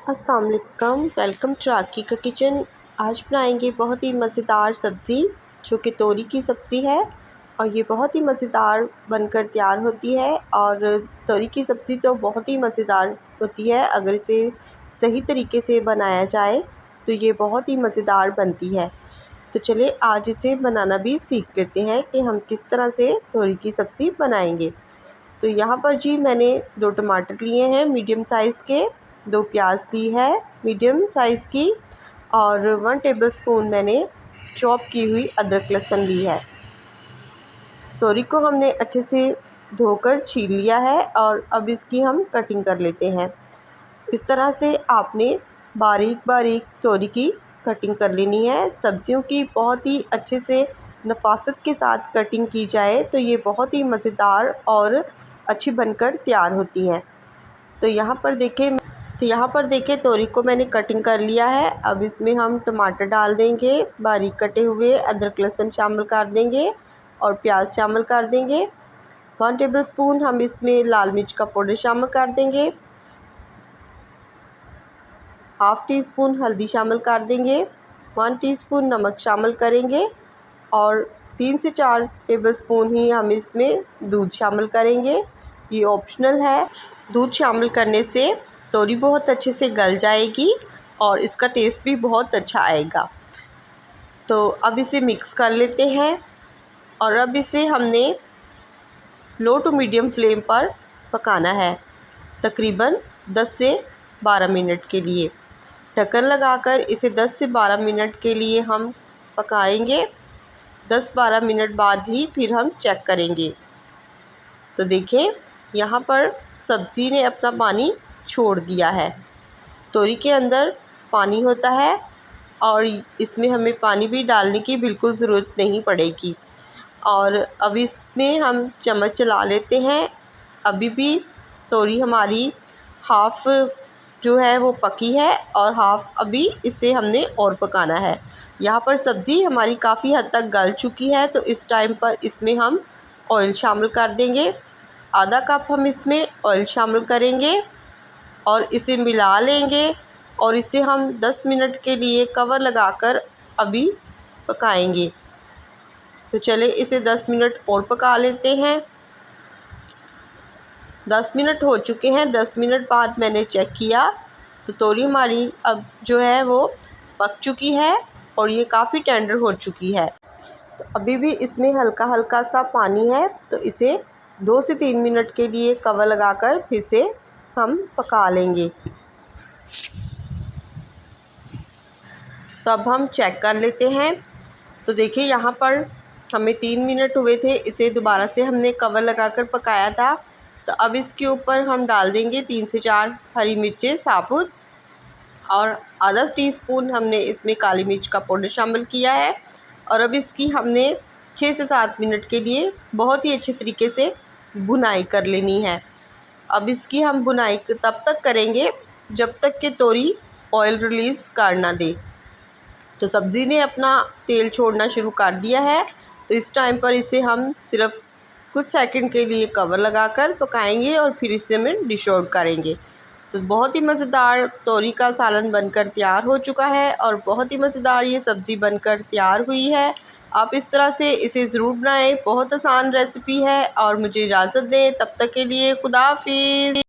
अस्सलाम वालेकुम, welcome to राकी का किचन। आज बनाएंगे बहुत ही मज़ेदार सब्ज़ी जो कि तोरी की सब्ज़ी है और ये बहुत ही मज़ेदार बनकर तैयार होती है। और तोरी की सब्ज़ी तो बहुत ही मज़ेदार होती है, अगर इसे सही तरीके से बनाया जाए तो ये बहुत ही मज़ेदार बनती है। तो चलिए आज इसे बनाना भी सीख लेते हैं कि हम किस तरह से तोरी की सब्ज़ी बनाएंगे। तो यहाँ पर जी मैंने 2 टमाटर लिए हैं मीडियम साइज़ के, 2 प्याज ली है मीडियम साइज़ की और 1 टेबलस्पून मैंने चॉप की हुई अदरक लहसुन ली है। तोरी को हमने अच्छे से धोकर छील लिया है और अब इसकी हम कटिंग कर लेते हैं। इस तरह से आपने बारीक बारीक तोरी की कटिंग कर लेनी है। सब्जियों की बहुत ही अच्छे से नफ़ासत के साथ कटिंग की जाए तो ये बहुत ही मज़ेदार और अच्छी बनकर तैयार होती हैं। तो यहाँ पर देखें तोरी को मैंने कटिंग कर लिया है। अब इसमें हम टमाटर डाल देंगे, बारीक कटे हुए अदरक लहसुन शामिल कर देंगे और प्याज शामिल कर देंगे। 1 टेबलस्पून हम इसमें लाल मिर्च का पाउडर शामिल कर देंगे, हाफ़ टी स्पून हल्दी शामिल कर देंगे, 1 टीस्पून नमक शामिल करेंगे और 3 से 4 टेबलस्पून ही हम इसमें दूध शामिल करेंगे। ये ऑप्शनल है। दूध शामिल करने से तोरी बहुत अच्छे से गल जाएगी और इसका टेस्ट भी बहुत अच्छा आएगा। तो अब इसे मिक्स कर लेते हैं और अब इसे हमने लो टू मीडियम फ्लेम पर पकाना है तकरीबन 10 से 12 मिनट के लिए। ढक्कन लगाकर इसे 10 से 12 मिनट के लिए हम पकाएंगे। 10-12 मिनट बाद ही फिर हम चेक करेंगे। तो देखें यहाँ पर सब्ज़ी ने अपना पानी छोड़ दिया है। तोरी के अंदर पानी होता है और इसमें हमें पानी भी डालने की बिल्कुल ज़रूरत नहीं पड़ेगी। और अब इसमें हम चम्मच चला लेते हैं। अभी भी तोरी हमारी हाफ़ जो है वो पकी है और हाफ़ अभी इसे हमने और पकाना है। यहाँ पर सब्ज़ी हमारी काफ़ी हद तक गल चुकी है तो इस टाइम पर इसमें हम ऑयल शामिल कर देंगे। आधा कप हम इसमें ऑयल शामिल करेंगे और इसे मिला लेंगे और इसे हम 10 मिनट के लिए कवर लगाकर अभी पकाएंगे। तो चले इसे 10 मिनट और पका लेते हैं। 10 मिनट हो चुके हैं। 10 मिनट बाद मैंने चेक किया तो तोरी हमारी अब जो है वो पक चुकी है और ये काफ़ी टेंडर हो चुकी है। तो अभी भी इसमें हल्का हल्का सा पानी है तो इसे 2 से 3 मिनट के लिए कवर लगाकर फिर से हम पका लेंगे। तो अब हम चेक कर लेते हैं। तो देखिए यहाँ पर हमें 3 मिनट हुए थे, इसे दोबारा से हमने कवर लगाकर पकाया था। तो अब इसके ऊपर हम डाल देंगे 3 से 4 हरी मिर्चें साबुत और आधा टीस्पून हमने इसमें काली मिर्च का पाउडर शामिल किया है। और अब इसकी हमने 6 से 7 मिनट के लिए बहुत ही अच्छे तरीके से भुनाई कर लेनी है। अब इसकी हम भुनाई तब तक करेंगे जब तक कि तोरी ऑयल रिलीज़ कर ना दे। तो सब्ज़ी ने अपना तेल छोड़ना शुरू कर दिया है तो इस टाइम पर इसे हम सिर्फ कुछ सेकंड के लिए कवर लगाकर पकाएंगे और फिर इसे हम डिश आउट करेंगे। तो बहुत ही मज़ेदार तोरी का सालन बनकर तैयार हो चुका है और बहुत ही मज़ेदार ये सब्ज़ी बनकर तैयार हुई है। आप इस तरह से इसे ज़रूर बनाएं, बहुत आसान रेसिपी है। और मुझे इजाज़त दें, तब तक के लिए खुदा हाफिज़।